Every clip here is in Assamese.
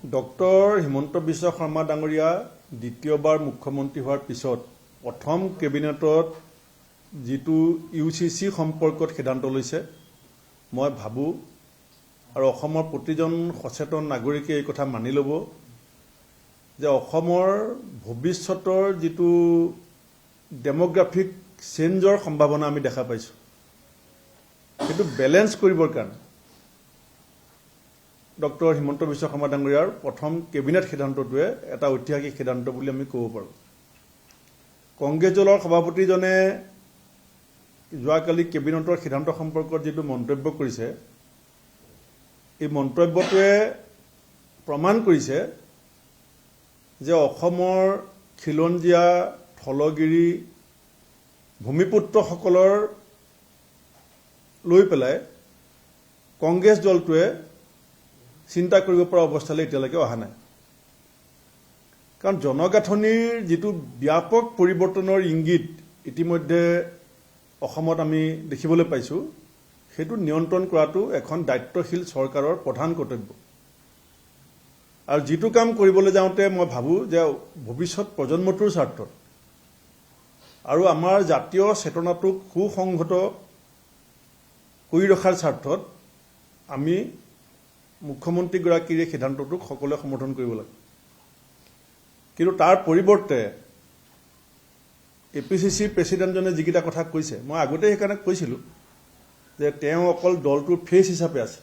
ডক্টৰ হিমন্ত বিশ্ব শৰ্মা ডাঙৰীয়া দ্বিতীয়বাৰ মুখ্যমন্ত্ৰী হোৱাৰ পিছত প্ৰথম কেবিনেটত যিটো ইউচিচি সম্পৰ্কত সিদ্ধান্ত লৈছে মই ভাবোঁ আৰু অসমৰ প্ৰতিজন সচেতন নাগৰিকে এই কথা মানি ল'ব যে অসমৰ ভৱিষ্যতৰ যিটো ডেমোগ্ৰাফিক চেঞ্জৰ সম্ভাৱনা আমি দেখা পাইছোঁ সেইটো বেলেন্স কৰিবৰ কাৰণে ডক্টৰ হিমন্ত বিশ্ব শৰ্মা ডাঙৰীয়াৰ প্ৰথম কেবিনেট সিদ্ধান্তটোৱে এটা ঐতিহাসিক সিদ্ধান্ত বুলি আমি ক'ব পাৰোঁ। কংগ্ৰেছ দলৰ সভাপতিজনে যোৱাকালি কেবিনেটৰ সিদ্ধান্ত সম্পৰ্কত যিটো মন্তব্য কৰিছে এই মন্তব্যটোৱে প্ৰমাণ কৰিছে যে অসমৰ খিলঞ্জীয়া থলগিৰি ভূমিপুত্ৰসকলৰ লৈ পেলাই কংগ্ৰেছ দলটোৱে চিন্তা কৰিব পৰা অৱস্থালৈ এতিয়ালৈকে অহা নাই। কাৰণ জনগাঁথনিৰ যিটো ব্যাপক পৰিৱৰ্তনৰ ইংগিত ইতিমধ্যে অসমত আমি দেখিবলৈ পাইছোঁ সেইটো নিয়ন্ত্ৰণ কৰাটো এখন দায়িত্বশীল চৰকাৰৰ প্ৰধান কৰ্তব্য। আৰু যিটো কাম কৰিবলৈ যাওঁতে মই ভাবোঁ যে ভৱিষ্যত প্ৰজন্মটোৰ স্বাৰ্থত আৰু আমাৰ জাতীয় চেতনাটোক সুসংহত কৰি ৰখাৰ স্বাৰ্থত আমি মুখ্যমন্ত্ৰীগৰাকীৰ এই সিদ্ধান্তটোক সকলোৱে সমৰ্থন কৰিব লাগে। কিন্তু তাৰ পৰিৱৰ্তে APCCৰ প্ৰেচিডেণ্টজনে যিকেইটা কথা কৈছে মই আগতে সেইকাৰণে কৈছিলোঁ যে তেওঁ অকল দলটোৰ ফেচ হিচাপে আছে।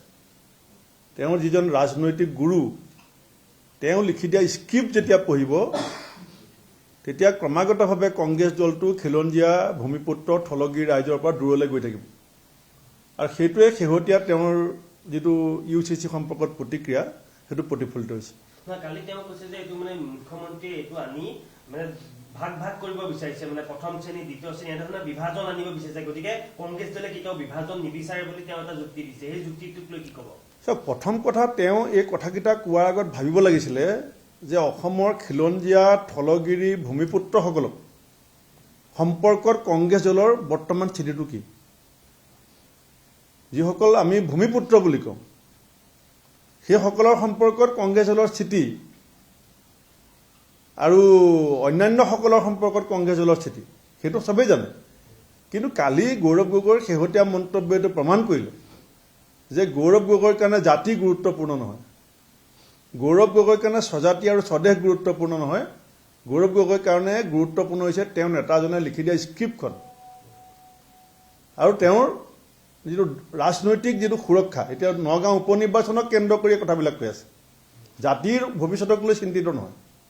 তেওঁৰ যিজন ৰাজনৈতিক গুৰু তেওঁ লিখি দিয়া স্ক্ৰিপ্ট যেতিয়া পঢ়িব তেতিয়া ক্ৰমাগতভাৱে কংগ্ৰেছ দলটো খিলঞ্জীয়া ভূমিপুত্ৰ থলগিৰি ৰাইজৰ পৰা দূৰলৈ গৈ থাকিব আৰু সেইটোৱে শেহতীয়া তেওঁৰ যিটো ইউচিচি সম্পৰ্কত প্ৰতিক্ৰিয়া সেইটো প্ৰতিফলিত হৈছে। কালি তেওঁ কৈছে যে এইটো মানে মুখ্যমন্ত্ৰীয়ে এইটো আনি মানে ভাগ ভাগ কৰিব বিচাৰিছে, মানে প্ৰথম শ্ৰেণী দ্বিতীয় শ্ৰেণী এনেধৰণৰ বিভাজন আনিব বিচাৰিছে, গতিকে কংগ্ৰেছ দলে কেতিয়াও বিভাজন নিবিচাৰে বুলি তেওঁ এটা যুক্তি দিছে। সেই যুক্তিটোক লৈ কি ক'ব? প্ৰথম কথা তেওঁ এই কথাকেইটা কোৱাৰ আগত ভাবিব লাগিছিলে যে অসমৰ খিলঞ্জীয়া থলগিৰি ভূমিপুত্ৰসকলক সম্পৰ্কত কংগ্ৰেছ দলৰ বৰ্তমান স্থিতিটো কি। যিসকল আমি ভূমিপুত্ৰ বুলি কওঁ সেইসকলৰ সম্পৰ্কত কংগ্ৰেছ দলৰ স্থিতি আৰু অন্যান্যসকলৰ সম্পৰ্কত কংগ্ৰেছ দলৰ স্থিতি সেইটো চবেই জানে। কিন্তু কালি গৌৰৱ গগৈৰ শেহতীয়া মন্তব্যটো প্ৰমাণ কৰিলে যে গৌৰৱ গগৈৰ কাৰণে জাতি গুৰুত্বপূৰ্ণ নহয়, গৌৰৱ গগৈৰ কাৰণে স্বজাতি আৰু স্বদেশ গুৰুত্বপূৰ্ণ নহয়, গৌৰৱ গগৈৰ কাৰণে গুৰুত্বপূৰ্ণ হৈছে তেওঁৰ নেতাজনে লিখি দিয়া স্ক্ৰিপ্টখন আৰু তেওঁৰ যিটো ৰাজনৈতিক যিটো সুৰক্ষা। এতিয়া নগাঁও উপ নিৰ্বাচনক কেন্দ্ৰ কৰি কথাবিলাক কৈ আছে, জাতিৰ ভৱিষ্যতক লৈ চিন্তিত নহয়।